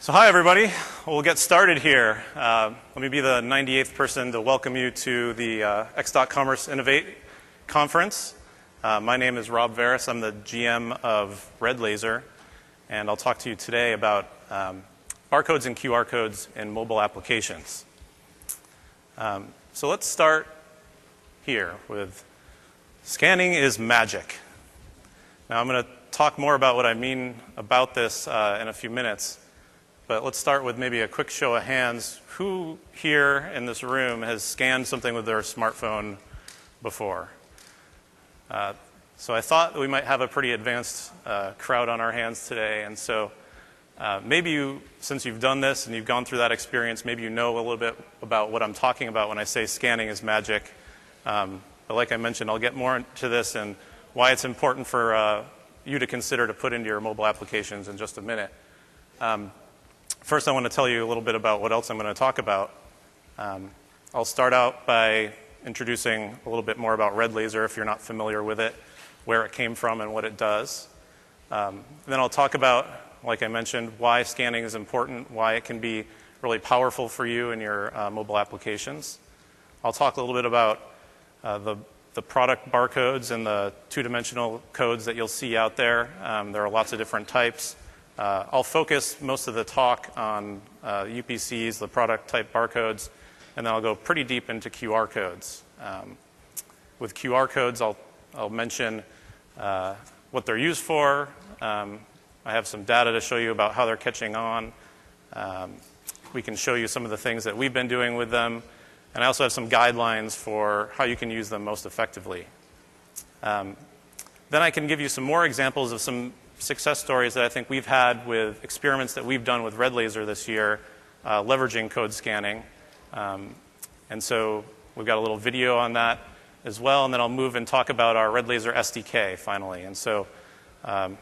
So hi everybody, we'll get started here. Let me be the 98th person to welcome you to the X.Commerce Innovate Conference. My name is Rob Veris, I'm the GM of RedLaser, and I'll talk to you today about barcodes and QR codes in mobile applications. So let's start here with scanning is magic. Now I'm going to talk more about what I mean about this in a few minutes. But let's start with maybe a quick show of hands. Who here in this room has scanned something with their smartphone before? So I thought that we might have a pretty advanced crowd on our hands today. And so maybe you, since you've done this and you've gone through that experience, maybe you know a little bit about what I'm talking about when I say scanning is magic. But like I mentioned, I'll get more into this and why it's important for you to consider to put into your mobile applications in just a minute. First, I want to tell you a little bit about what else I'm going to talk about. I'll start out by introducing a little bit more about RedLaser if you're not familiar with it, where it came from and what it does. Then I'll talk about, like I mentioned, why scanning is important, why it can be really powerful for you in your mobile applications. I'll talk a little bit about the product barcodes and the two-dimensional codes that you'll see out there. There are lots of different types. I'll focus most of the talk on UPCs, the product type barcodes, and then I'll go pretty deep into QR codes. With QR codes, I'll mention what they're used for. I have some data to show you about how they're catching on. We can show you some of the things that we've been doing with them. And I also have some guidelines for how you can use them most effectively. Then I can give you some more examples of some success stories that I think we've had with experiments that we've done with RedLaser this year, leveraging code scanning. And so we've got a little video on that as well, and then I'll move and talk about our RedLaser SDK finally. And so I'm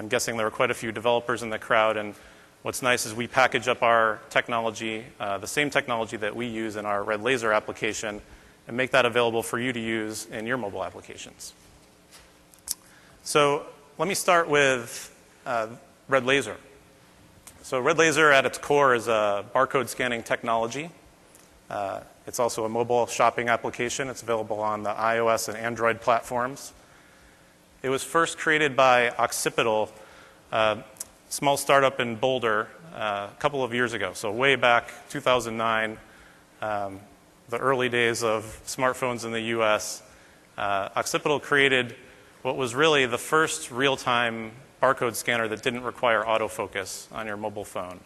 guessing there are quite a few developers in the crowd, and what's nice is we package up our technology, the same technology that we use in our RedLaser application, and make that available for you to use in your mobile applications. So let me start with RedLaser. So RedLaser at its core is a barcode scanning technology. It's also a mobile shopping application. It's available on the iOS and Android platforms. It was first created by Occipital, a small startup in Boulder, a couple of years ago. So way back, 2009, the early days of smartphones in the US. Occipital created what was really the first real-time barcode scanner that didn't require autofocus on your mobile phone.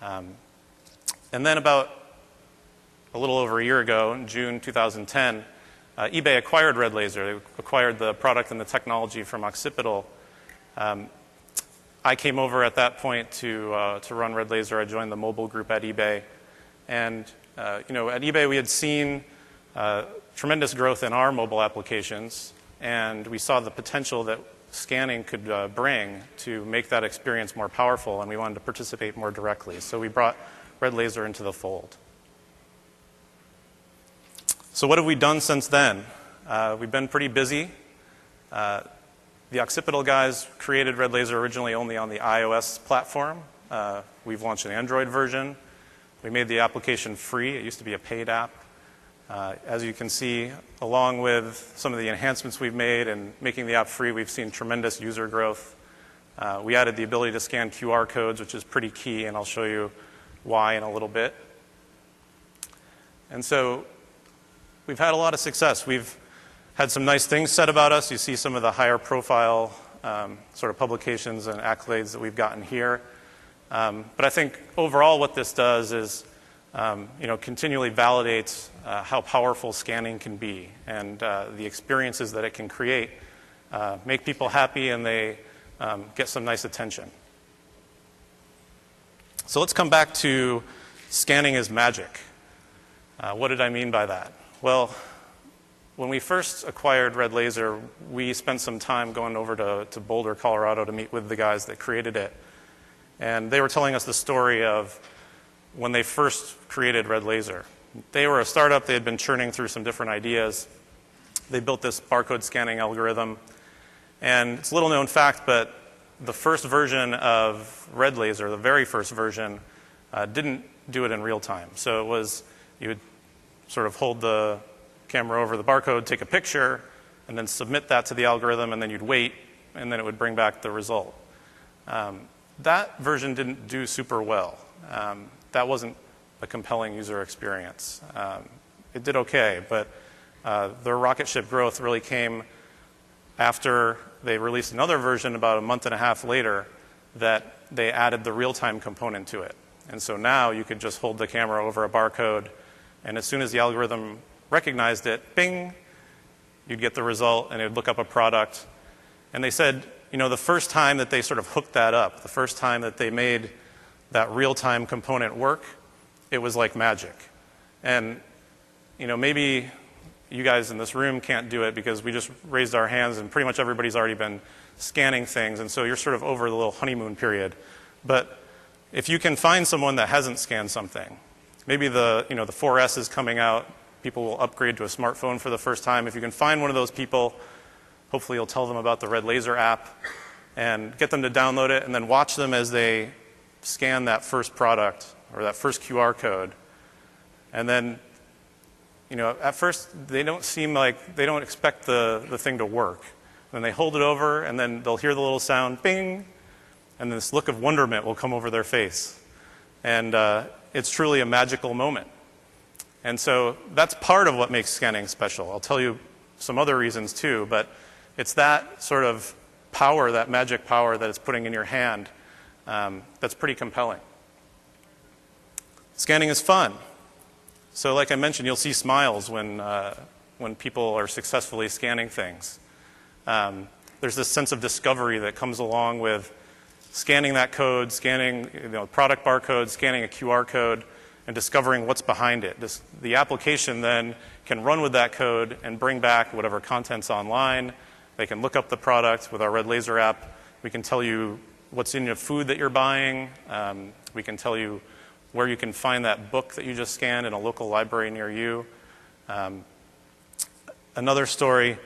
And then about a little over a year ago, in June 2010, eBay acquired RedLaser. They acquired the product and the technology from Occipital. I came over at that point to run RedLaser. I joined the mobile group at eBay. And at eBay we had seen tremendous growth in our mobile applications, and we saw the potential that scanning could bring to make that experience more powerful, and we wanted to participate more directly. So we brought RedLaser into the fold. So what have we done since then? We've been pretty busy. The Occipital guys created RedLaser originally only on the iOS platform. We've launched an Android version. We made the application free. It used to be a paid app. As you can see, along with some of the enhancements we've made and making the app free, we've seen tremendous user growth. We added the ability to scan QR codes, which is pretty key, and I'll show you why in a little bit. And so we've had a lot of success. We've had some nice things said about us. You see some of the higher profile sort of publications and accolades that we've gotten here. But I think overall what this does is continually validates how powerful scanning can be, and the experiences that it can create make people happy, and they get some nice attention. So let's come back to scanning is magic. What did I mean by that? Well, when we first acquired RedLaser, we spent some time going over to Boulder, Colorado to meet with the guys that created it. And they were telling us the story of when they first created RedLaser. They were a startup. They had been churning through some different ideas. They built this barcode scanning algorithm. And it's a little known fact, but the first version of RedLaser, the very first version, didn't do it in real time. So it was, you would sort of hold the camera over the barcode, take a picture, and then submit that to the algorithm, and then you'd wait, and then it would bring back the result. That version didn't do super well. That wasn't a compelling user experience. It did okay, but their rocket ship growth really came after they released another version about a month and a half later that they added the real-time component to it. And so now you could just hold the camera over a barcode, and as soon as the algorithm recognized it, bing, you'd get the result, and it would look up a product. And they said, the first time that they sort of hooked that up, the first time that they made that real-time component work, it was like magic. And maybe you guys in this room can't do it because we just raised our hands and pretty much everybody's already been scanning things, and so you're sort of over the little honeymoon period. But if you can find someone that hasn't scanned something, maybe the 4S is coming out, people will upgrade to a smartphone for the first time. If you can find one of those people, hopefully you'll tell them about the RedLaser app and get them to download it, and then watch them as they scan that first product or that first QR code. And then at first, they don't seem like, they don't expect the thing to work. Then they hold it over, and then they'll hear the little sound, bing, and this look of wonderment will come over their face. And it's truly a magical moment. And so that's part of what makes scanning special. I'll tell you some other reasons too, but it's that sort of power, that magic power that it's putting in your hand, that's pretty compelling. Scanning is fun. So like I mentioned, you'll see smiles when people are successfully scanning things. There's this sense of discovery that comes along with scanning that code, scanning product barcode, scanning a QR code, and discovering what's behind it. The application then can run with that code and bring back whatever content's online. They can look up the product with our RedLaser app. We can tell you what's in your food that you're buying. We can tell you where you can find that book that you just scanned in a local library near you. Another story,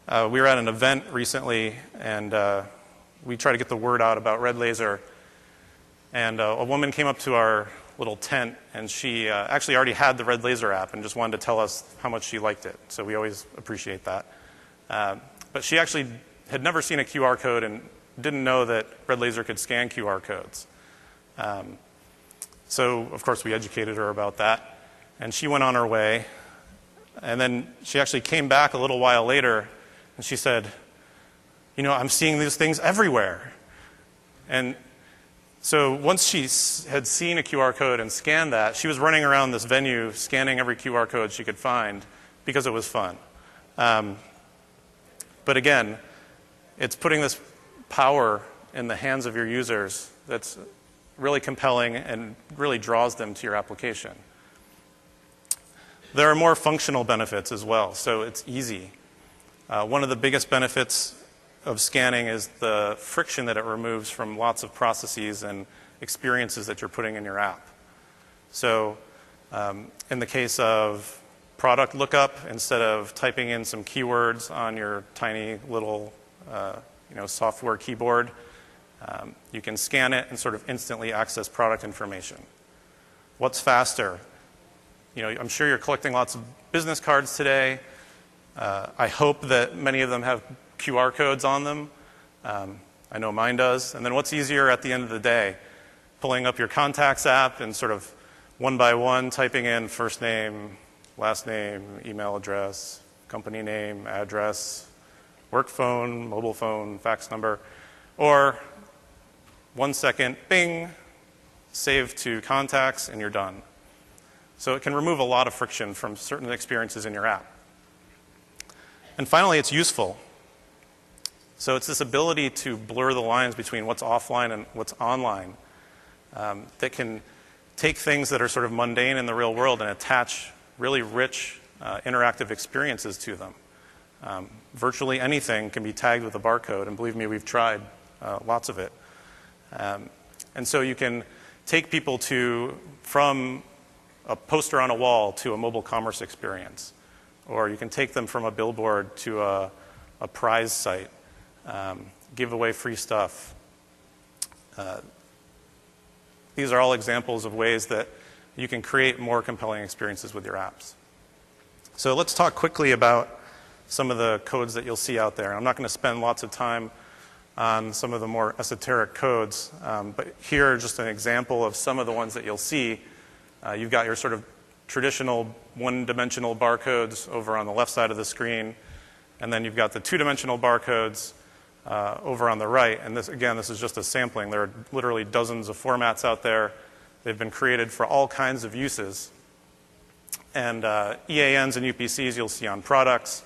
we were at an event recently, and we tried to get the word out about RedLaser. And a woman came up to our little tent, and she actually already had the RedLaser app and just wanted to tell us how much she liked it. So we always appreciate that. But she actually had never seen a QR code and didn't know that RedLaser could scan QR codes. So, of course, we educated her about that, and she went on her way. And then she actually came back a little while later, and she said, I'm seeing these things everywhere. And so once she had seen a QR code and scanned that, she was running around this venue scanning every QR code she could find because it was fun. But again, it's putting this power in the hands of your users that's really compelling and really draws them to your application. There are more functional benefits as well, so it's easy. One of the biggest benefits of scanning is the friction that it removes from lots of processes and experiences that you're putting in your app. So in the case of product lookup, instead of typing in some keywords on your tiny little software keyboard, you can scan it and sort of instantly access product information. What's faster? I'm sure you're collecting lots of business cards today. I hope that many of them have QR codes on them. I know mine does. And then what's easier at the end of the day? Pulling up your contacts app and sort of one by one typing in first name, last name, email address, company name, address, work phone, mobile phone, fax number, or 1 second, bing, save to contacts, and you're done. So it can remove a lot of friction from certain experiences in your app. And finally, it's useful. So it's this ability to blur the lines between what's offline and what's online that can take things that are sort of mundane in the real world and attach really rich interactive experiences to them. Virtually anything can be tagged with a barcode, and believe me, we've tried lots of it. And so you can take people from a poster on a wall to a mobile commerce experience, or you can take them from a billboard to a prize site, give away free stuff, These are all examples of ways that you can create more compelling experiences with your apps. So let's talk quickly about some of the codes that you'll see out there. I'm not going to spend lots of time on some of the more esoteric codes, but here just an example of some of the ones that you'll see. You've got your sort of traditional one-dimensional barcodes over on the left side of the screen, and then you've got the two-dimensional barcodes over on the right. And this, again, this is just a sampling. There are literally dozens of formats out there. They've been created for all kinds of uses. And EANs and UPCs you'll see on products.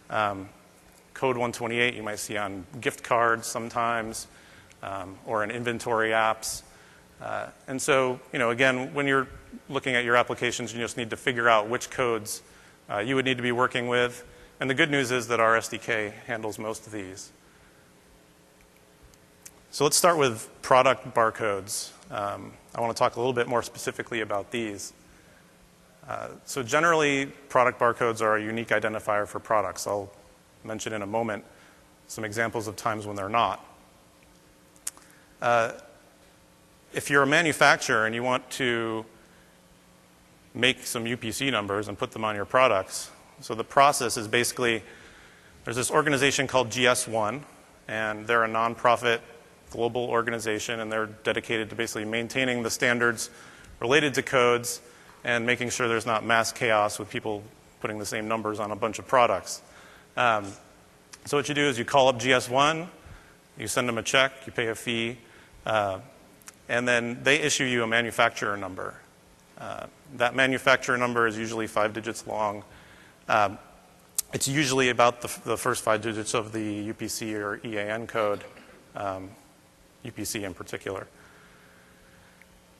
Code 128 you might see on gift cards sometimes, or in inventory apps. And so, again, when you're looking at your applications, you just need to figure out which codes you would need to be working with. And the good news is that our SDK handles most of these. So let's start with product barcodes. I want to talk a little bit more specifically about these. So generally, product barcodes are a unique identifier for products. I'll mention in a moment some examples of times when they're not. If you're a manufacturer and you want to make some UPC numbers and put them on your products, so the process is basically, there's this organization called GS1, and they're a nonprofit global organization, and they're dedicated to basically maintaining the standards related to codes and making sure there's not mass chaos with people putting the same numbers on a bunch of products. So what you do is you call up GS1, you send them a check, you pay a fee, and then they issue you a manufacturer number. That manufacturer number is usually 5 digits long. It's usually about the first 5 digits of the UPC or EAN code, UPC in particular.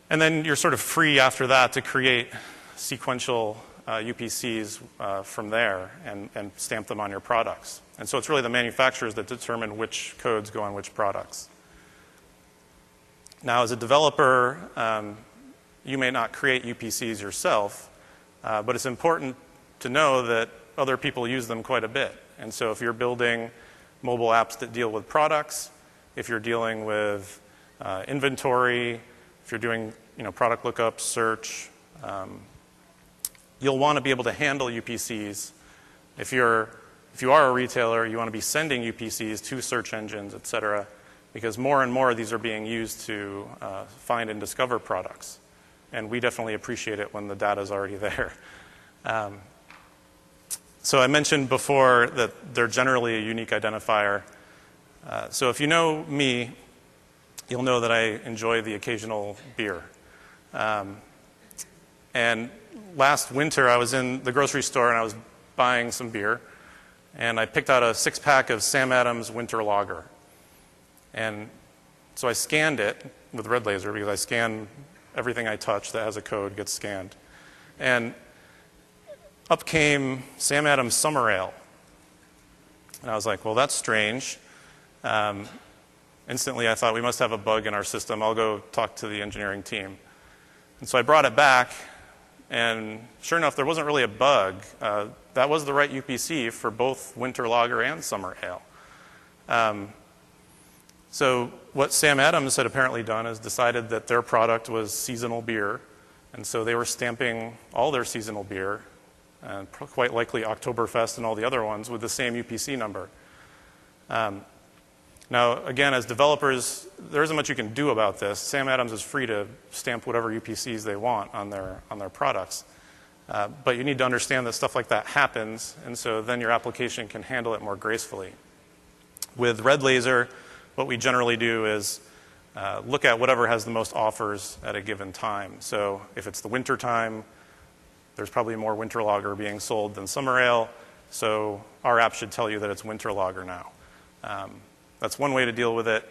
And then you're sort of free after that to create sequential UPCs from there and stamp them on your products. And so it's really the manufacturers that determine which codes go on which products. Now, as a developer, you may not create UPCs yourself, but it's important to know that other people use them quite a bit. And so if you're building mobile apps that deal with products, if you're dealing with inventory, if you're doing product lookup, search, you'll want to be able to handle UPCs. If you are a retailer, you want to be sending UPCs to search engines, et cetera, because more and more of these are being used to find and discover products. And we definitely appreciate it when the data is already there. So I mentioned before that they're generally a unique identifier. So if you know me, you'll know that I enjoy the occasional beer. And last winter, I was in the grocery store and I was buying some beer. And I picked out a 6-pack of Sam Adams Winter Lager. And so I scanned it with RedLaser because I scan everything I touch that has a code gets scanned. And up came Sam Adams Summer Ale. And I was like, well, that's strange. Instantly, I thought we must have a bug in our system. I'll go talk to the engineering team. And so I brought it back, and sure enough, there wasn't really a bug. That was the right UPC for both Winter Lager and Summer Ale. So what Sam Adams had apparently done is decided that their product was seasonal beer, and so they were stamping all their seasonal beer, and quite likely Oktoberfest and all the other ones, with the same UPC number. Now, again, as developers, there isn't much you can do about this. Sam Adams is free to stamp whatever UPCs they want on their products. But you need to understand that stuff like that happens, and so then your application can handle it more gracefully. With RedLaser, what we generally do is look at whatever has the most offers at a given time. So if it's the winter time, there's probably more Winter Lager being sold than Summer Ale, so our app should tell you that it's Winter Lager now. That's one way to deal with it.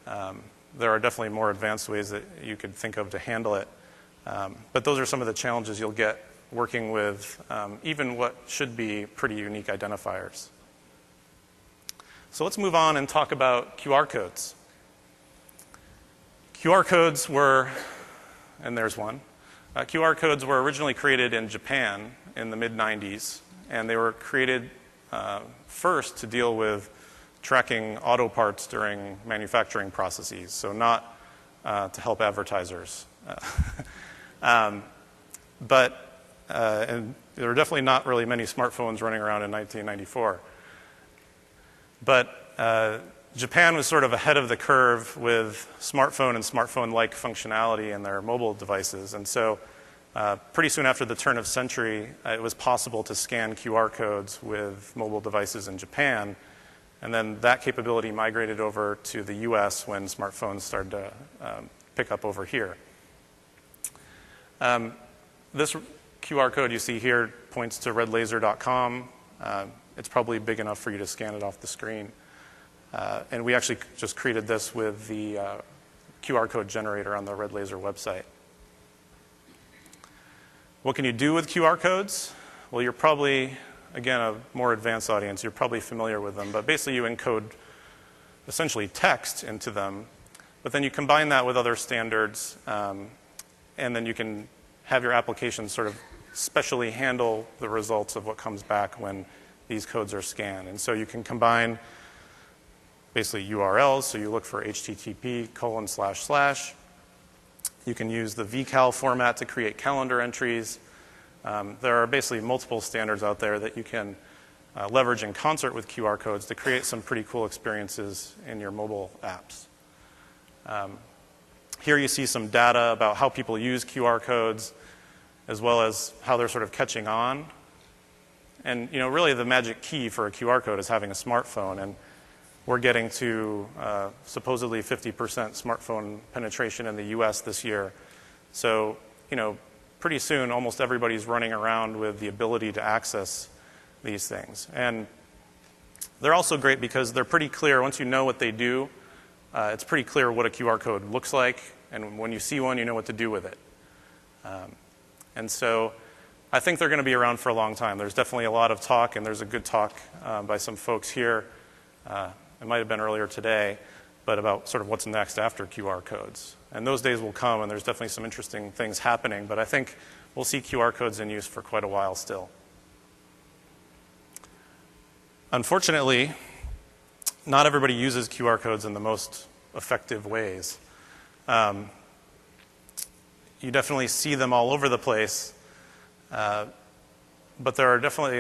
There are definitely more advanced ways that you could think of to handle it. But those are some of the challenges you'll get working with even what should be pretty unique identifiers. So let's move on and talk about QR codes. QR codes were, and there's one, QR codes were originally created in Japan in the mid-90s, and they were created first to deal with tracking auto parts during manufacturing processes. So not to help advertisers. And there were definitely not really many smartphones running around in 1994. But Japan was sort of ahead of the curve with smartphone and smartphone-like functionality in their mobile devices. And so pretty soon after the turn of century, it was possible to scan QR codes with mobile devices in Japan. And then that capability migrated over to the US when smartphones started to pick up over here. This QR code you see here points to redlaser.com. It's probably big enough for you to scan it off the screen. And we actually just created this with the QR code generator on the RedLaser website. What can you do with QR codes? Well, you're probably, again, a more advanced audience. You're probably familiar with them. But basically, you encode essentially text into them. But then you combine that with other standards. And then you can have your application sort of specially handle the results of what comes back when these codes are scanned. And so you can combine basically URLs. So you look for http://. You can use the VCal format to create calendar entries. There are basically multiple standards out there that you can leverage in concert with QR codes to create some pretty cool experiences in your mobile apps. Here you see some data about how people use QR codes, as well as how they're sort of catching on. And really the magic key for a QR code is having a smartphone. And we're getting to supposedly 50% smartphone penetration in the US this year. So, pretty soon almost everybody's running around with the ability to access these things. And they're also great because they're pretty clear. Once you know what they do, it's pretty clear what a QR code looks like. And when you see one, you know what to do with it. And so I think they're going to be around for a long time. There's definitely a lot of talk, and there's a good talk by some folks here. It might have been earlier today, but about sort of what's next after QR codes. And those days will come, and there's definitely some interesting things happening. But I think we'll see QR codes in use for quite a while still. Unfortunately, not everybody uses QR codes in the most effective ways. You definitely see them all over the place, but there are definitely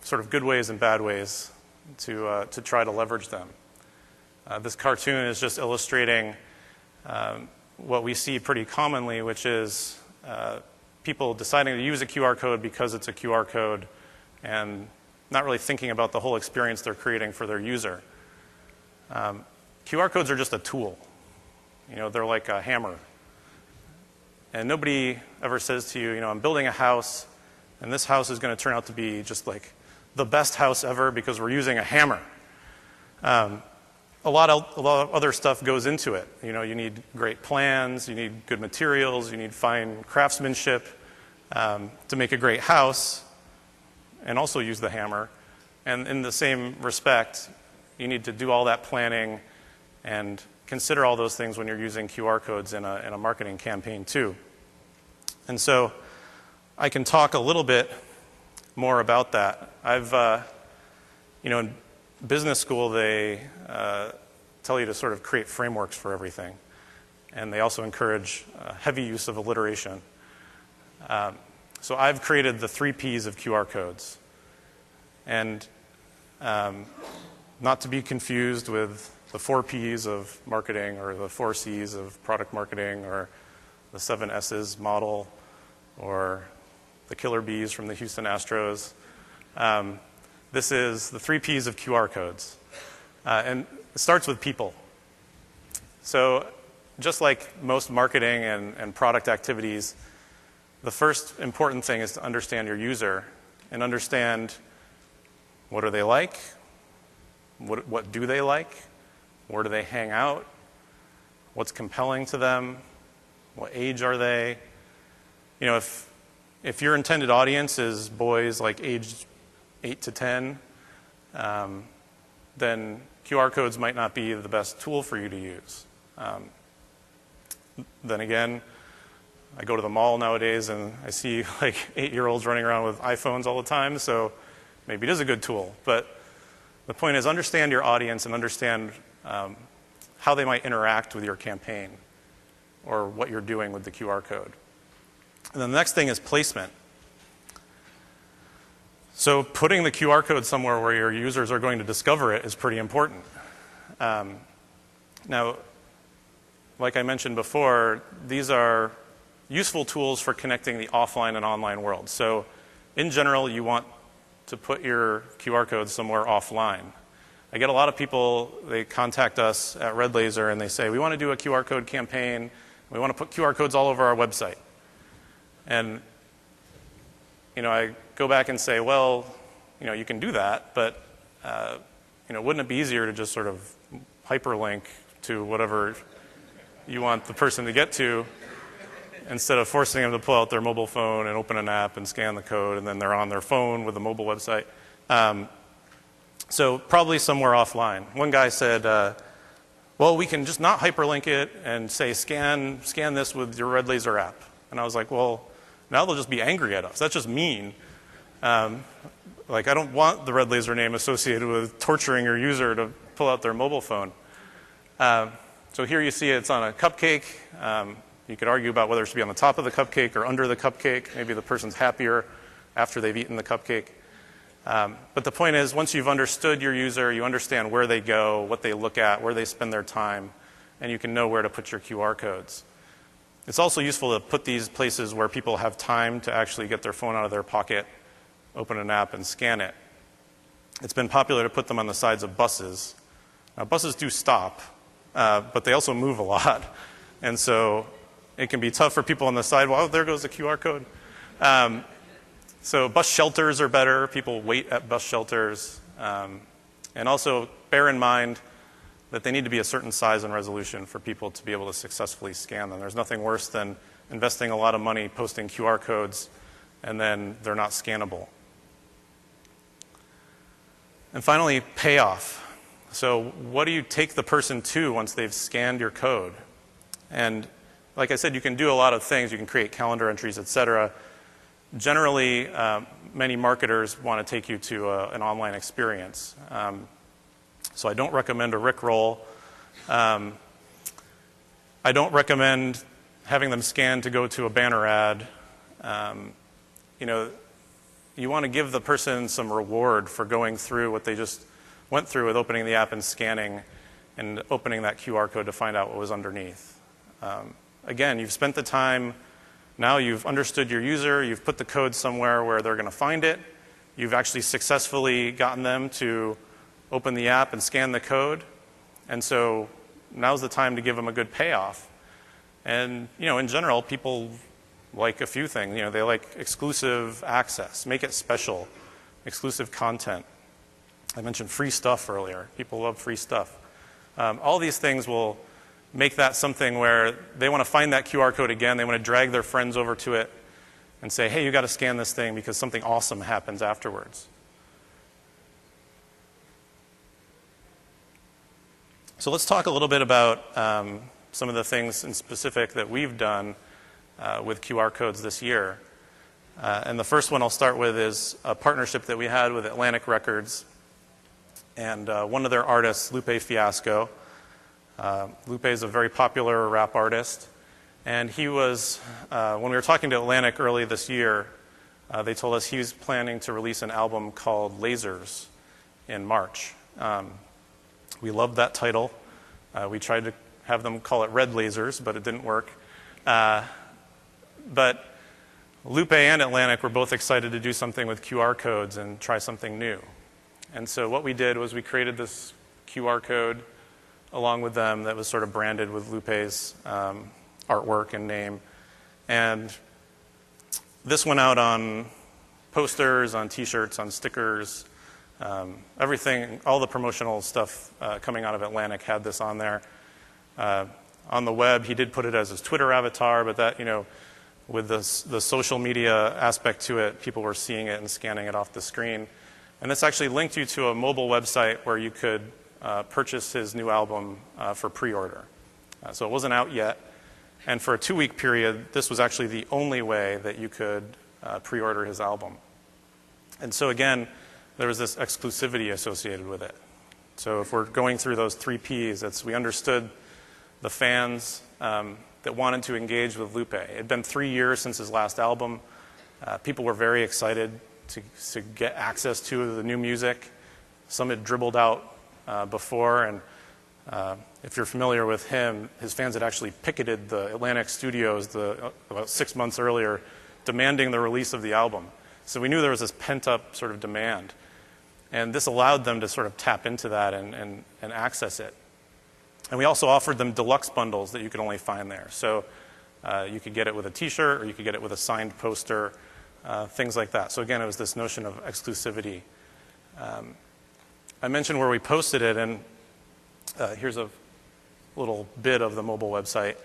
sort of good ways and bad ways to try to leverage them. This cartoon is just illustrating what we see pretty commonly, which is people deciding to use a QR code because it's a QR code and not really thinking about the whole experience they're creating for their user. QR codes are just a tool. They're like a hammer. And nobody ever says to you, I'm building a house, and this house is going to turn out to be just like the best house ever because we're using a hammer. A lot of other stuff goes into it. You need great plans, you need good materials, you need fine craftsmanship to make a great house, and also use the hammer. And in the same respect, you need to do all that planning and consider all those things when you're using QR codes in a marketing campaign too. And so I can talk a little bit more about that. In business school, they tell you to sort of create frameworks for everything. And they also encourage heavy use of alliteration. So I've created the 3 Ps of QR codes. And not to be confused with the 4 Ps of marketing or the 4 Cs of product marketing or the 7 S's model or the killer bees from the Houston Astros. This is the 3 Ps of QR codes. And it starts with people. So just like most marketing and product activities, the first important thing is to understand your user and understand what are they like, what do they like, where do they hang out, what's compelling to them, what age are they. If your intended audience is boys like aged 8 to 10, then QR codes might not be the best tool for you to use. Then again, I go to the mall nowadays and I see like 8-year-olds running around with iPhones all the time, so maybe it is a good tool. But the point is understand your audience and understand how they might interact with your campaign. or what you're doing with the QR code. And then the next thing is placement. So putting the QR code somewhere where your users are going to discover it is pretty important. Now, like I mentioned before, these are useful tools for connecting the offline and online world. So in general, you want to put your QR code somewhere offline. I get a lot of people, they contact us at RedLaser and they say, we want to do a QR code campaign. We want to put QR codes all over our website. And I go back and say, well, you can do that, but wouldn't it be easier to just sort of hyperlink to whatever you want the person to get to instead of forcing them to pull out their mobile phone and open an app and scan the code, and then they're on their phone with a mobile website. So probably somewhere offline. One guy said, well, we can just not hyperlink it and say, scan this with your RedLaser app. And I was like, well, now they'll just be angry at us. That's just mean. I don't want the RedLaser name associated with torturing your user to pull out their mobile phone. So here you see it's on a cupcake. You could argue about whether it should be on the top of the cupcake or under the cupcake. Maybe the person's happier after they've eaten the cupcake. But the point is, once you've understood your user, you understand where they go, what they look at, where they spend their time, and you can know where to put your QR codes. It's also useful to put these places where people have time to actually get their phone out of their pocket, open an app, and scan it. It's been popular to put them on the sides of buses. Now, buses do stop, but they also move a lot. And so it can be tough for people on the side. Well, there goes the QR code. So bus shelters are better. People wait at bus shelters. And also bear in mind that they need to be a certain size and resolution for people to be able to successfully scan them. There's nothing worse than investing a lot of money posting QR codes and then they're not scannable. And finally, payoff. So what do you take the person to once they've scanned your code? And like I said, you can do a lot of things. You can create calendar entries, et cetera. Generally, many marketers want to take you to an online experience. So I don't recommend a Rickroll. I don't recommend having them scan to go to a banner ad. You want to give the person some reward for going through what they just went through with opening the app and scanning and opening that QR code to find out what was underneath. Again, you've spent the time. Now you've understood your user. You've put the code somewhere where they're going to find it. You've actually successfully gotten them to open the app and scan the code. And so now's the time to give them a good payoff. And, in general, people like a few things. They like exclusive access. Make it special. Exclusive content. I mentioned free stuff earlier. People love free stuff. All these things will make that something where they want to find that QR code again. They want to drag their friends over to it and say, hey, you got to scan this thing because something awesome happens afterwards. So let's talk a little bit about some of the things in specific that we've done with QR codes this year. And the first one I'll start with is a partnership that we had with Atlantic Records and one of their artists, Lupe Fiasco. Lupe is a very popular rap artist, and he was, when we were talking to Atlantic early this year, they told us he was planning to release an album called Lasers in March. We loved that title. We tried to have them call it RedLasers, but it didn't work. But Lupe and Atlantic were both excited to do something with QR codes and try something new. And so what we did was we created this QR code along with them that was sort of branded with Lupe's artwork and name. And this went out on posters, on T-shirts, on stickers, everything, all the promotional stuff coming out of Atlantic had this on there. On the web, he did put it as his Twitter avatar, but that, with the social media aspect to it, people were seeing it and scanning it off the screen. And this actually linked you to a mobile website where you could purchase his new album for pre-order. So it wasn't out yet. And for a 2-week period, this was actually the only way that you could pre-order his album. And so again, there was this exclusivity associated with it. So if we're going through those 3 Ps, we understood the fans, that wanted to engage with Lupe. It had been 3 years since his last album. People were very excited to get access to the new music. Some had dribbled out before, and if you're familiar with him, his fans had actually picketed the Atlantic studios about 6 months earlier, demanding the release of the album. So we knew there was this pent-up sort of demand. And this allowed them to sort of tap into that and access it. And we also offered them deluxe bundles that you could only find there. So you could get it with a T-shirt, or you could get it with a signed poster, things like that. So again, it was this notion of exclusivity. I mentioned where we posted it, and here's a little bit of the mobile website.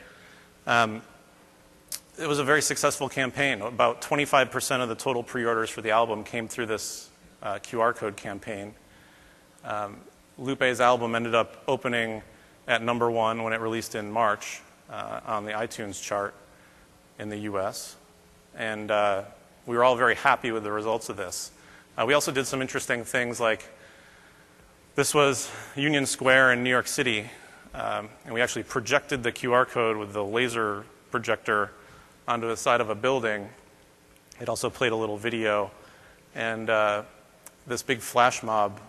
It was a very successful campaign. About 25% of the total pre-orders for the album came through this QR code campaign. Lupe's album ended up opening at #1 when it released in March on the iTunes chart in the US. And we were all very happy with the results of this. We also did some interesting things, like this was Union Square in New York City, and we actually projected the QR code with the laser projector onto the side of a building. It also played a little video, and this big flash mob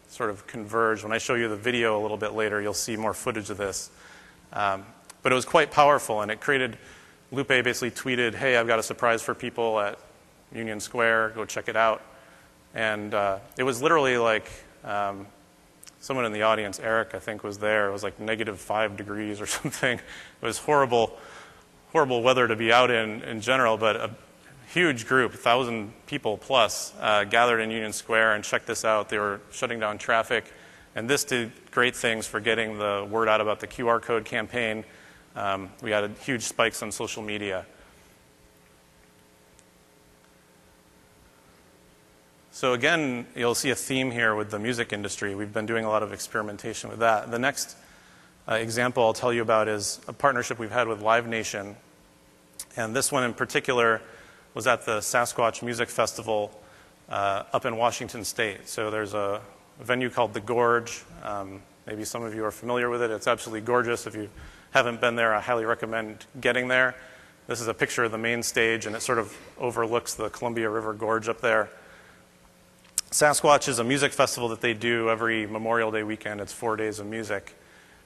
sort of converged. When I show you the video a little bit later, you'll see more footage of this. But it was quite powerful, and it created, Lupe basically tweeted, "Hey, I've got a surprise for people at Union Square, go check it out." And it was literally like, someone in the audience, Eric, I think, was there. It was like -5 degrees or something. It was horrible weather to be out in general, but a huge group, 1,000 people plus, gathered in Union Square and checked this out. They were shutting down traffic, and this did great things for getting the word out about the QR code campaign. We had huge spikes on social media. So again, you'll see a theme here with the music industry. We've been doing a lot of experimentation with that. The next example I'll tell you about is a partnership we've had with Live Nation. And this one in particular was at the Sasquatch Music Festival up in Washington State. So there's a venue called The Gorge. Maybe some of you are familiar with it. It's absolutely gorgeous. If you haven't been there, I highly recommend getting there. This is a picture of the main stage, and it sort of overlooks the Columbia River Gorge up there. Sasquatch is a music festival that they do every Memorial Day weekend. It's 4 days of music.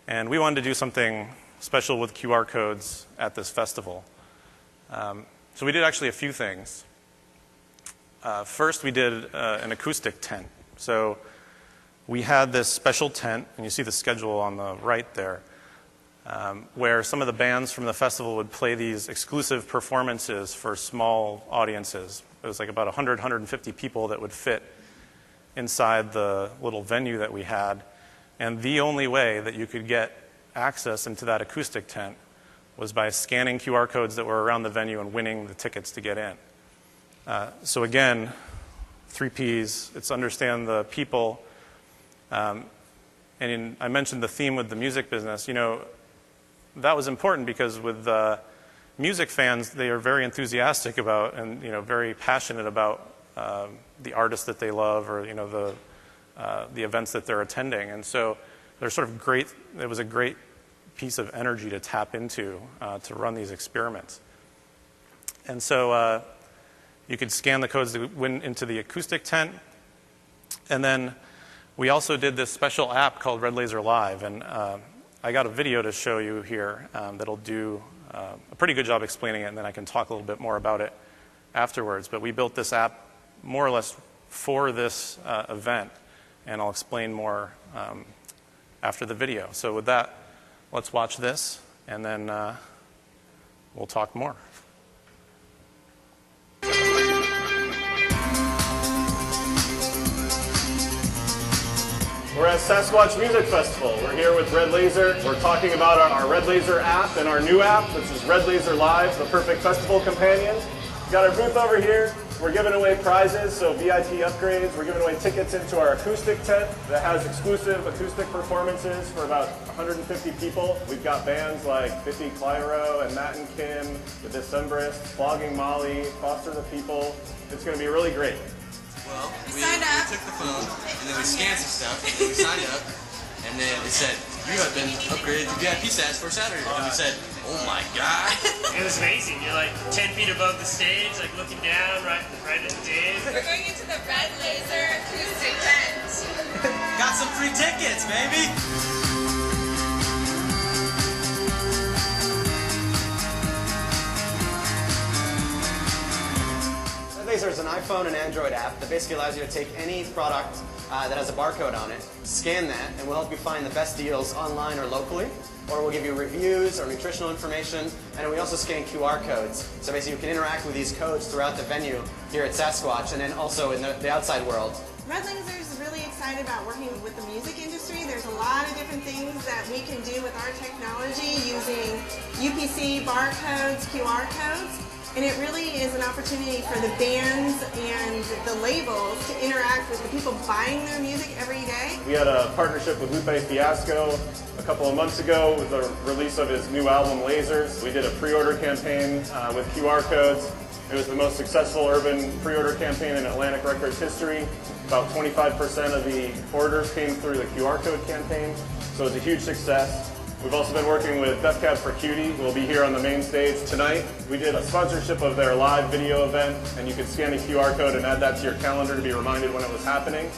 And we wanted to do something special with QR codes at this festival. So we did actually a few things. First, we did an acoustic tent. So we had this special tent, and you see the schedule on the right there, where some of the bands from the festival would play these exclusive performances for small audiences. It was like about 100, 150 people that would fit inside the little venue that we had. And the only way that you could get access into that acoustic tent was by scanning QR codes that were around the venue and winning the tickets to get in. So again, 3 Ps. It's understand the people. I mentioned the theme with the music business. You know, that was important because with music fans, they are very enthusiastic about and very passionate about the artists that they love, or the events that they're attending. And so they're sort of great. It was a great piece of energy to tap into to run these experiments. And so you could scan the codes that went into the acoustic tent. And then we also did this special app called RedLaser Live. And I got a video to show you here that'll do a pretty good job explaining it, and then I can talk a little bit more about it afterwards. But we built this app more or less for this event, and I'll explain more after the video. So with that, let's watch this, and then we'll talk more. We're at Sasquatch Music Festival. We're here with RedLaser. We're talking about our RedLaser app and our new app, which is RedLaser Live, the perfect festival companion. We've got our booth over here. We're giving away prizes, so VIP upgrades. We're giving away tickets into our acoustic tent that has exclusive acoustic performances for about 150 people. We've got bands like Biffy Clyro and Matt and Kim, The Decemberists, Flogging Molly, Foster the People. It's going to be really great. Well, we took the phone, and then we scanned some stuff, and then we signed up, and then it said, you have been upgraded to VIP status for Saturday. And we said, Oh my God. It was amazing. You're like 10 feet above the stage, like looking down right at the stage. We're going into the RedLaser acoustic tent. Got some free tickets, baby. RedLaser is an iPhone and Android app that basically allows you to take any product that has a barcode on it, scan that, and we'll help you find the best deals online or locally. Or we'll give you reviews or nutritional information, and we also scan QR codes. So basically you can interact with these codes throughout the venue here at Sasquatch and then also in the outside world. RedLaser is really excited about working with the music industry. There's a lot of different things that we can do with our technology using UPC barcodes, QR codes. And it really is an opportunity for the bands and the labels to interact with the people buying their music every day. We had a partnership with Lupe Fiasco a couple of months ago with the release of his new album, Lasers. We did a pre-order campaign with QR codes. It was the most successful urban pre-order campaign in Atlantic Records history. About 25% of the orders came through the QR code campaign, so it's a huge success. We've also been working with Death Cab for Cutie, who will be here on the main stage tonight. We did a sponsorship of their live video event, and you could scan the QR code and add that to your calendar to be reminded when it was happening.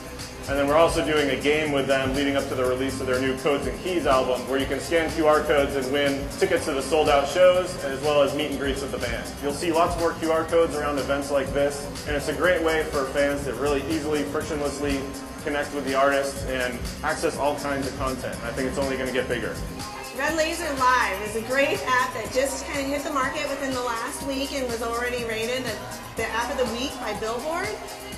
And then we're also doing a game with them leading up to the release of their new Codes and Keys album, where you can scan QR codes and win tickets to the sold-out shows, as well as meet and greets with the band. You'll see lots more QR codes around events like this, and it's a great way for fans to really easily, frictionlessly connect with the artists and access all kinds of content. I think it's only going to get bigger. RedLaser Live is a great app that just kind of hit the market within the last week and was already rated the app of the week by Billboard.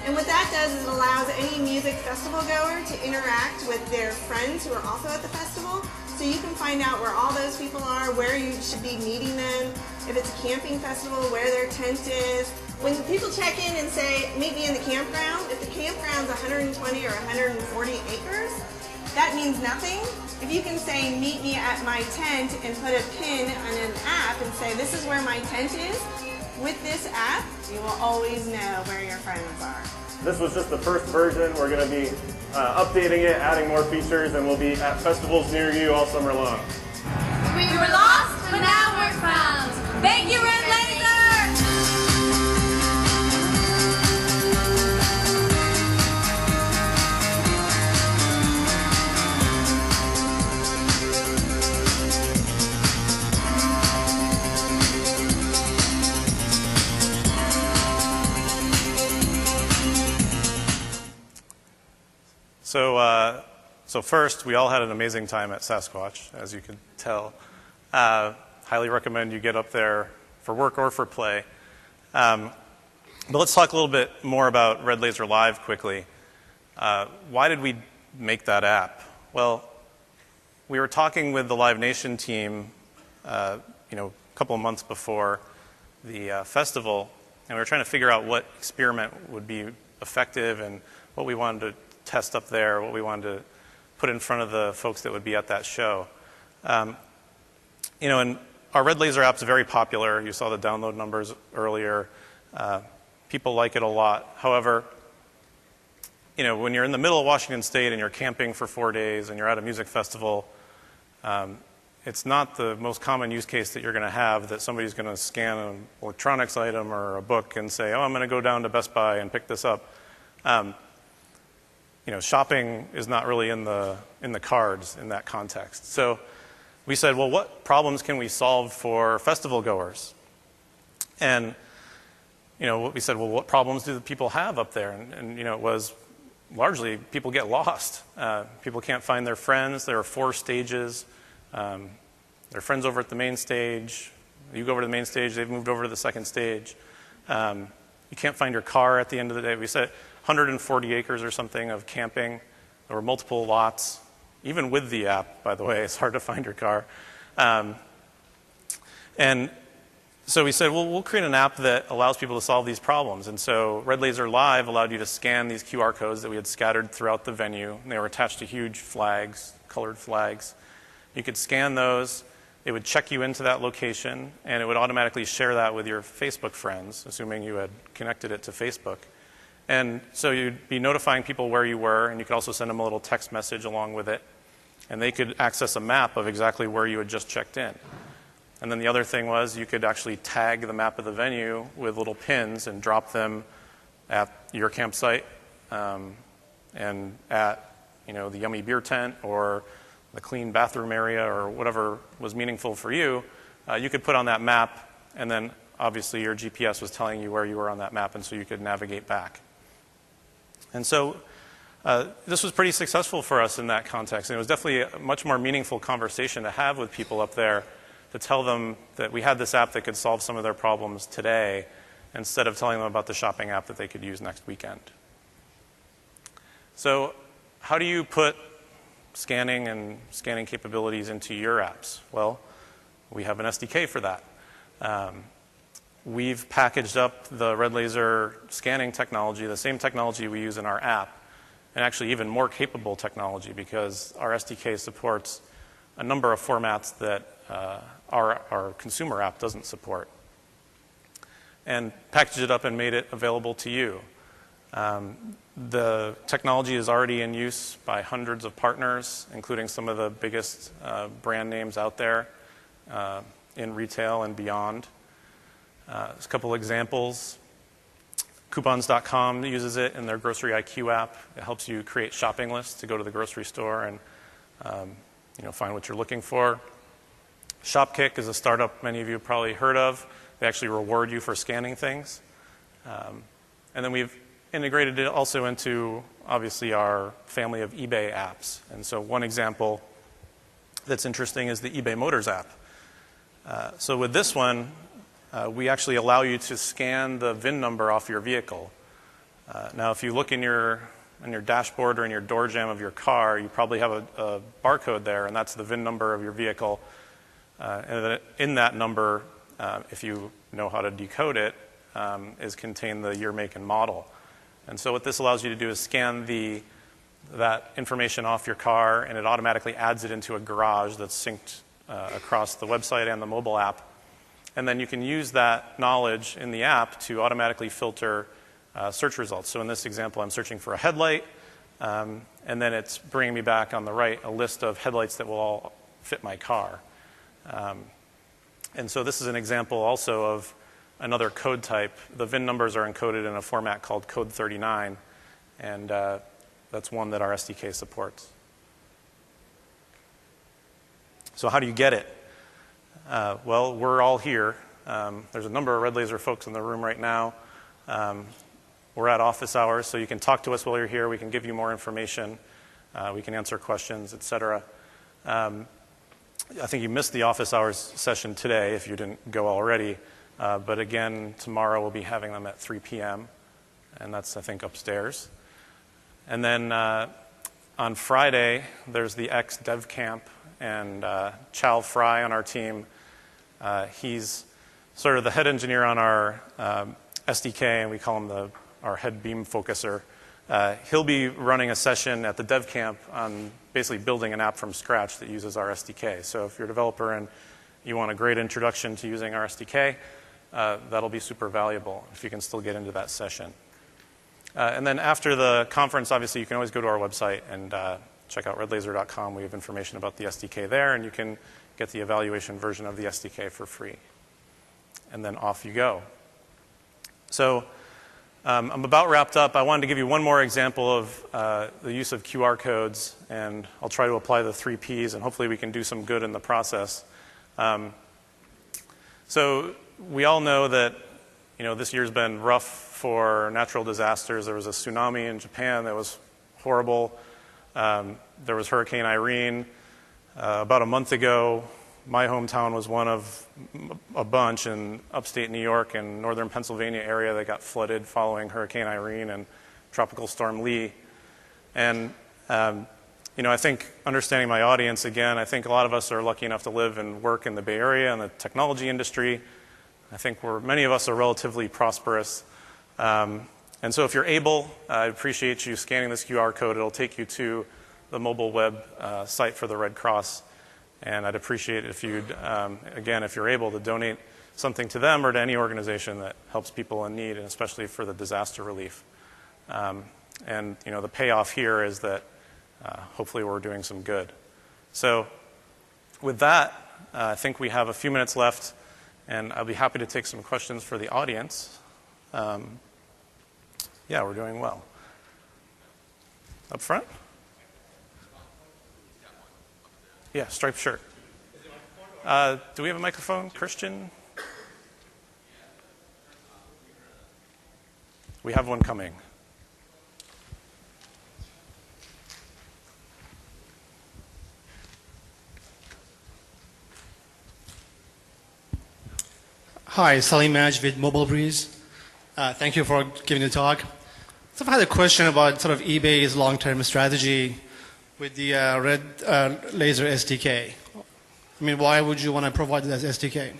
And what that does is it allows any music festival goer to interact with their friends who are also at the festival. So you can find out where all those people are, where you should be meeting them, if it's a camping festival, where their tent is. When people check in and say, meet me in the campground, if the campground's 120 or 140 acres, that means nothing. If you can say, meet me at my tent and put a pin on an app and say, this is where my tent is, with this app, you will always know where your friends are. This was just the first version. We're going to be updating it, adding more features, and we'll be at festivals near you all summer long. We were lost, but now we're found. Thank you, RedLaser! So first, we all had an amazing time at Sasquatch, as you can tell. Highly recommend you get up there for work or for play. But let's talk a little bit more about RedLaser Live quickly. Why did we make that app? Well, we were talking with the Live Nation team, a couple of months before the festival, and we were trying to figure out what experiment would be effective and what we wanted to test up there, what we wanted to put in front of the folks that would be at that show. And our RedLaser app is very popular. You saw the download numbers earlier. People like it a lot. However, when you're in the middle of Washington State and you're camping for 4 days and you're at a music festival, it's not the most common use case that you're going to have that somebody's going to scan an electronics item or a book and say, oh, I'm going to go down to Best Buy and pick this up. Shopping is not really in the cards in that context. So we said, well, what problems can we solve for festival goers? And we said, well, what problems do the people have up there? And it was largely people get lost. People can't find their friends. There are 4 stages. Their friends over at the main stage. You go over to the main stage. They've moved over to the second stage. You can't find your car at the end of the day. We said 140 acres or something of camping. There were multiple lots. Even with the app, by the way, it's hard to find your car. And so we said, well, we'll create an app that allows people to solve these problems. And so RedLaser Live allowed you to scan these QR codes that we had scattered throughout the venue. And they were attached to huge flags, colored flags. You could scan those. It would check you into that location, and it would automatically share that with your Facebook friends, assuming you had connected it to Facebook. And so you'd be notifying people where you were, and you could also send them a little text message along with it. And they could access a map of exactly where you had just checked in. And then the other thing was you could actually tag the map of the venue with little pins and drop them at your campsite and at the yummy beer tent or the clean bathroom area or whatever was meaningful for you. You could put on that map, and then obviously your GPS was telling you where you were on that map, and so you could navigate back. And so this was pretty successful for us in that context, and it was definitely a much more meaningful conversation to have with people up there, to tell them that we had this app that could solve some of their problems today, instead of telling them about the shopping app that they could use next weekend. So how do you put scanning and scanning capabilities into your apps? Well, we have an SDK for that. We've packaged up the RedLaser scanning technology, the same technology we use in our app, and actually even more capable technology, because our SDK supports a number of formats that our consumer app doesn't support. And packaged it up and made it available to you. The technology is already in use by hundreds of partners, including some of the biggest brand names out there in retail and beyond. There's a couple examples. Coupons.com uses it in their Grocery IQ app. It helps you create shopping lists to go to the grocery store and find what you're looking for. Shopkick is a startup many of you have probably heard of. They actually reward you for scanning things. And then we've integrated it also into, obviously, our family of eBay apps. And so one example that's interesting is the eBay Motors app. So with this one, we actually allow you to scan the VIN number off your vehicle. Now, if you look in your dashboard or in your door jamb of your car, you probably have a barcode there, and that's the VIN number of your vehicle. And then in that number, if you know how to decode it, is contained the year, make, and model. And so what this allows you to do is scan that information off your car, and it automatically adds it into a garage that's synced across the website and the mobile app. And then you can use that knowledge in the app to automatically filter search results. So in this example, I'm searching for a headlight, and then it's bringing me back on the right a list of headlights that will all fit my car. And so this is an example also of another code type. The VIN numbers are encoded in a format called code 39, and that's one that our SDK supports. So how do you get it? Well, we're all here. There's a number of RedLaser folks in the room right now. We're at office hours, so you can talk to us while you're here. We can give you more information. We can answer questions, et cetera. I think you missed the office hours session today if you didn't go already. But again, tomorrow we'll be having them at 3 p.m., and that's, I think, upstairs. And then on Friday, there's the X Dev Camp, and Chow Fry on our team, he's sort of the head engineer on our SDK, and we call him our head beam focuser. He'll be running a session at the Dev Camp on basically building an app from scratch that uses our SDK. So if you're a developer and you want a great introduction to using our SDK, that'll be super valuable if you can still get into that session. And then after the conference, obviously, you can always go to our website and check out redlaser.com. We have information about the SDK there, and you can get the evaluation version of the SDK for free. And then off you go. So I'm about wrapped up. I wanted to give you one more example of the use of QR codes, and I'll try to apply the 3 Ps, and hopefully we can do some good in the process. So we all know that this year's been rough for natural disasters. There was a tsunami in Japan that was horrible. There was Hurricane Irene. About a month ago, my hometown was one of a bunch in upstate New York and northern Pennsylvania area that got flooded following Hurricane Irene and Tropical Storm Lee. And I think, understanding my audience again, I think a lot of us are lucky enough to live and work in the Bay Area and the technology industry. I think many of us are relatively prosperous. And so if you're able, I appreciate you scanning this QR code. It'll take you to the mobile web site for the Red Cross. And I'd appreciate it if you'd, again, if you're able, to donate something to them or to any organization that helps people in need, and especially for the disaster relief. And the payoff here is that hopefully we're doing some good. So with that, I think we have a few minutes left, and I'll be happy to take some questions for the audience. Yeah, we're doing well. Up front? Yeah, striped shirt. Do we have a microphone? Christian? We have one coming. Hi, Salim Maj with Mobile Breeze. Thank you for giving the talk. So I had a question about sort of eBay's long-term strategy with the RedLaser SDK. I mean, why would you want to provide that SDK?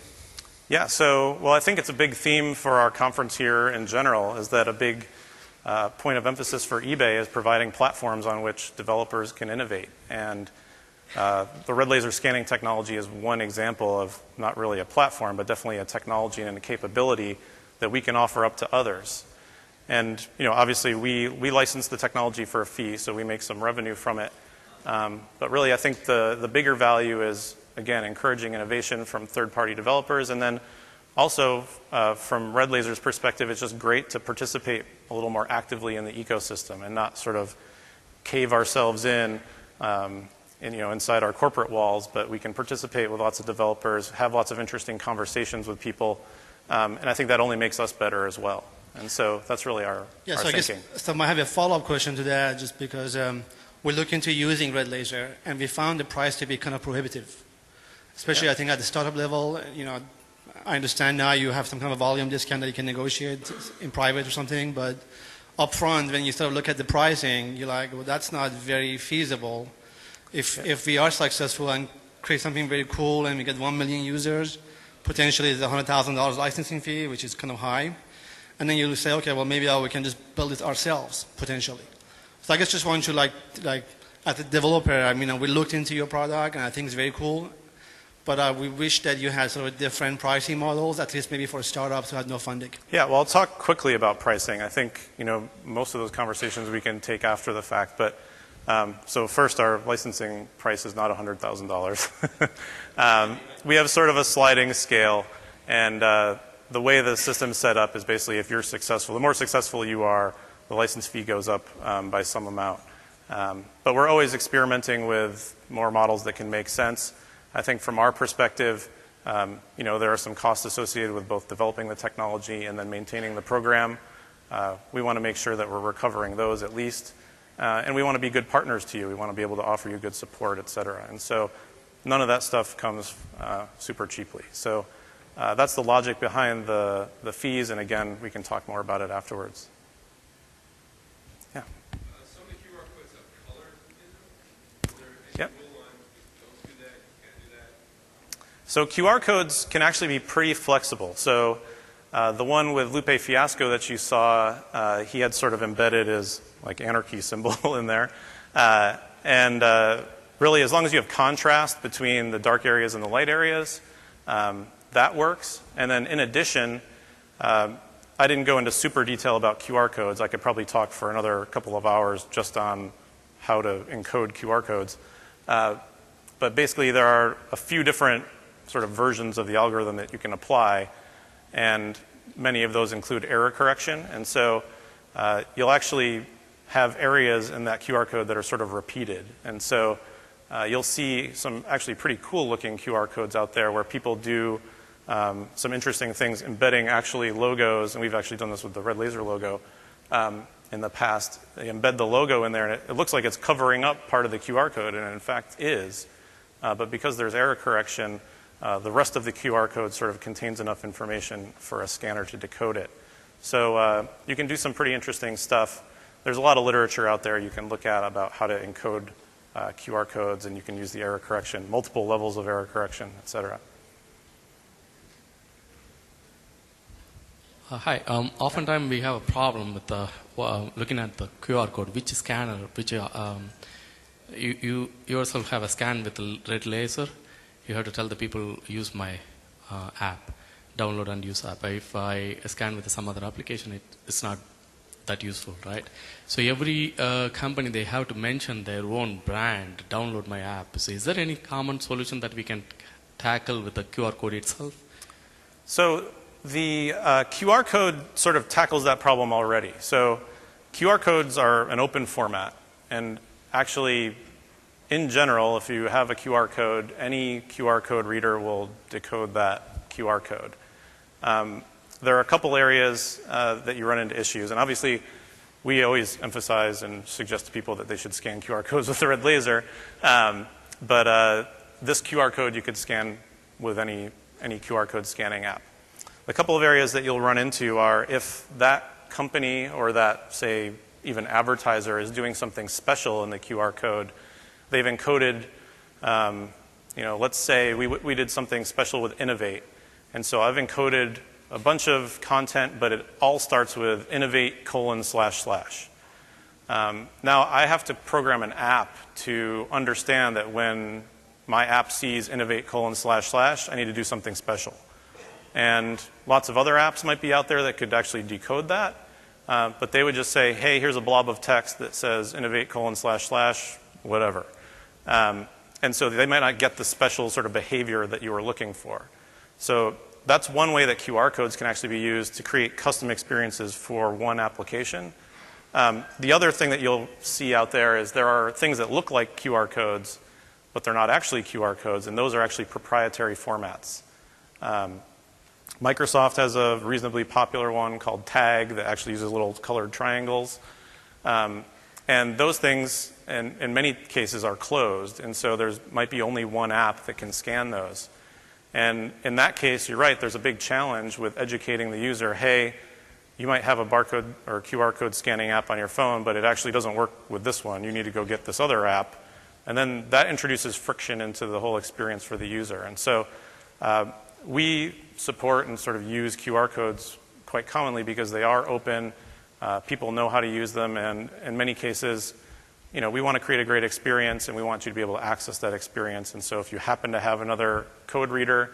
Yeah, so, well, I think it's a big theme for our conference here in general, is that a big point of emphasis for eBay is providing platforms on which developers can innovate. And the RedLaser scanning technology is one example of not really a platform, but definitely a technology and a capability that we can offer up to others. And obviously we license the technology for a fee, so we make some revenue from it. But really, I think the bigger value is, again, encouraging innovation from third-party developers. And then also, from RedLaser's perspective, it's just great to participate a little more actively in the ecosystem and not sort of cave ourselves inside our corporate walls, but we can participate with lots of developers, have lots of interesting conversations with people, and I think that only makes us better as well. And so that's really our thinking. So I have a follow-up question to that, just because we look into using RedLaser, and we found the price to be kind of prohibitive, especially I think at the startup level. I understand now you have some kind of volume discount that you can negotiate in private or something, but up front, when you sort of look at the pricing, you're like, well, that's not very feasible. If we are successful and create something very cool and we get 1 million users, potentially it's a $100,000 licensing fee, which is kind of high. And then you say, okay, well, maybe we can just build it ourselves, potentially. So I guess just want to, like as a developer, I mean, we looked into your product, and I think it's very cool. But we wish that you had sort of different pricing models, at least maybe for startups who had no funding. Yeah, well, I'll talk quickly about pricing. I think, most of those conversations we can take after the fact. But so first, our licensing price is not $100,000. We have sort of a sliding scale, and the way the system's set up is basically if you're successful, the more successful you are, the license fee goes up by some amount. But we're always experimenting with more models that can make sense. I think from our perspective, there are some costs associated with both developing the technology and then maintaining the program. We want to make sure that we're recovering those at least. And we want to be good partners to you. We want to be able to offer you good support, et cetera. And so none of that stuff comes super cheaply. So that's the logic behind the fees. And again, we can talk more about it afterwards. Yeah. Some of the QR codes have color in them. Is there any Yep. rule on don't do that, you can't do that? So QR codes can actually be pretty flexible. So the one with Lupe Fiasco that you saw, he had sort of embedded his anarchy symbol in there. And really, as long as you have contrast between the dark areas and the light areas, that works. And then in addition, I didn't go into super detail about QR codes. I could probably talk for another couple of hours just on how to encode QR codes. But basically, there are a few different sort of versions of the algorithm that you can apply, and many of those include error correction. And so you'll actually have areas in that QR code that are sort of repeated. And so you'll see some actually pretty cool looking QR codes out there where people do some interesting things, embedding actually logos, and we've actually done this with the RedLaser logo in the past. They embed the logo in there, and it looks like it's covering up part of the QR code, and it in fact is. But because there's error correction, the rest of the QR code sort of contains enough information for a scanner to decode it. So you can do some pretty interesting stuff. There's a lot of literature out there you can look at about how to encode QR codes, and you can use the error correction, multiple levels of error correction, et cetera. Hi. Oftentimes we have a problem with looking at the QR code, which scanner, which you yourself have a scan with the RedLaser. You have to tell the people use my app, download and use app. If I scan with some other application, it's not that useful, right? So every company, they have to mention their own brand, download my app. So is there any common solution that we can tackle with the QR code itself? So the QR code sort of tackles that problem already. So QR codes are an open format. And actually, in general, if you have a QR code, any QR code reader will decode that QR code. There are a couple areas that you run into issues. And obviously, we always emphasize and suggest to people that they should scan QR codes with the RedLaser. But this QR code you could scan with any QR code scanning app. A couple of areas that you'll run into are if that company or that, say, even advertiser is doing something special in the QR code, they've encoded, let's say we did something special with Innovate. And so I've encoded a bunch of content, but it all starts with innovate : //. Now I have to program an app to understand that when my app sees innovate : //, I need to do something special. And lots of other apps might be out there that could actually decode that, but they would just say, hey, here's a blob of text that says innovate : //, whatever. And so they might not get the special sort of behavior that you were looking for. So that's one way that QR codes can actually be used to create custom experiences for one application. The other thing that you'll see out there is there are things that look like QR codes, but they're not actually QR codes, and those are actually proprietary formats. Microsoft has a reasonably popular one called Tag that actually uses little colored triangles. And those things, in many cases, are closed, and so there might be only one app that can scan those. And in that case, you're right, there's a big challenge with educating the user, hey, you might have a barcode or QR code scanning app on your phone, but it actually doesn't work with this one. You need to go get this other app. And then that introduces friction into the whole experience for the user. And so we support and sort of use QR codes quite commonly because they are open. People know how to use them, and in many cases, we want to create a great experience, and we want you to be able to access that experience. And so if you happen to have another code reader,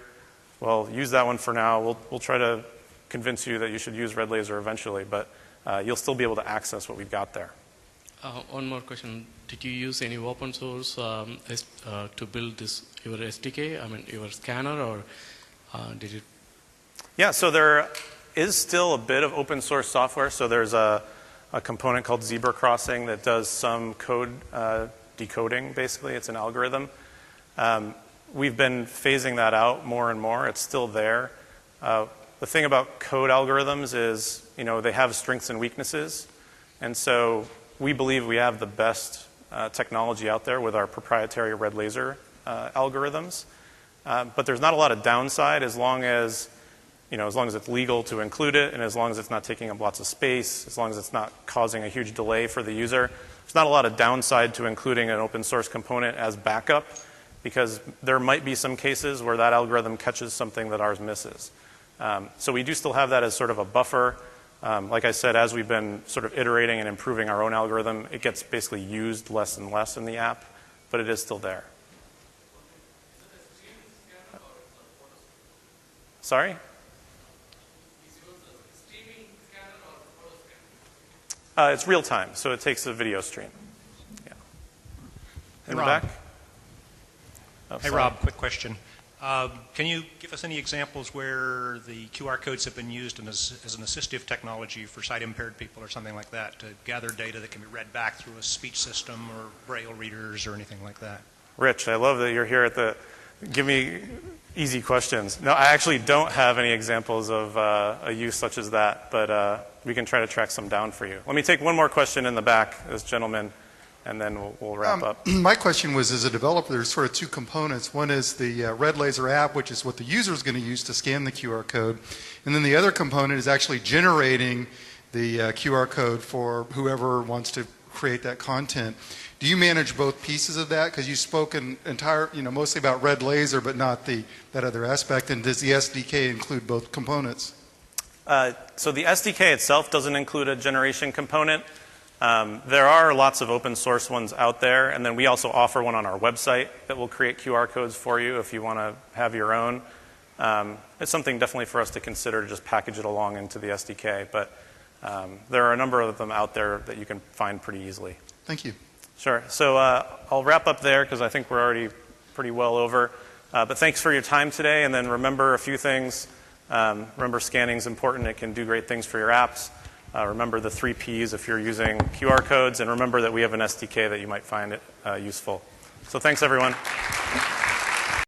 well, use that one for now. We'll try to convince you that you should use RedLaser eventually, but you'll still be able to access what we've got there. One more question. Did you use any open source to build your SDK, your scanner, or did you? Yeah, so there is still a bit of open source software. So there's a component called Zebra Crossing that does some code decoding, basically. It's an algorithm. We've been phasing that out more and more. It's still there. The thing about code algorithms is, they have strengths and weaknesses. And so we believe we have the best technology out there with our proprietary RedLaser algorithms. But there's not a lot of downside as long as it's legal to include it, and as long as it's not taking up lots of space, as long as it's not causing a huge delay for the user. There's not a lot of downside to including an open source component as backup, because there might be some cases where that algorithm catches something that ours misses. So we do still have that as sort of a buffer. Like I said, as we've been sort of iterating and improving our own algorithm, it gets basically used less and less in the app, but it is still there. Sorry? It's real time, so it takes a video stream. Yeah. In the back? Oh, hey, Rob, quick question. Can you give us any examples where the QR codes have been used as an assistive technology for sight-impaired people or something like that to gather data that can be read back through a speech system or Braille readers or anything like that? Rich, I love that you're here give me easy questions. No, I actually don't have any examples of a use such as that, but we can try to track some down for you. Let me take one more question in the back, this gentleman, and then we'll wrap up. My question was, as a developer, there's sort of two components. One is the RedLaser app, which is what the user is going to use to scan the QR code. And then the other component is actually generating the QR code for whoever wants to create that content. Do you manage both pieces of that? Because you spoke mostly about RedLaser, but not that other aspect. And does the SDK include both components? So the SDK itself doesn't include a generation component. There are lots of open source ones out there, and then we also offer one on our website that will create QR codes for you if you want to have your own. It's something definitely for us to consider to just package it along into the SDK, but there are a number of them out there that you can find pretty easily. Thank you. Sure. So I'll wrap up there because I think we're already pretty well over. But thanks for your time today, and then remember a few things. Remember, scanning is important. It can do great things for your apps. Remember the 3 Ps if you're using QR codes, and remember that we have an SDK that you might find useful. So thanks, everyone.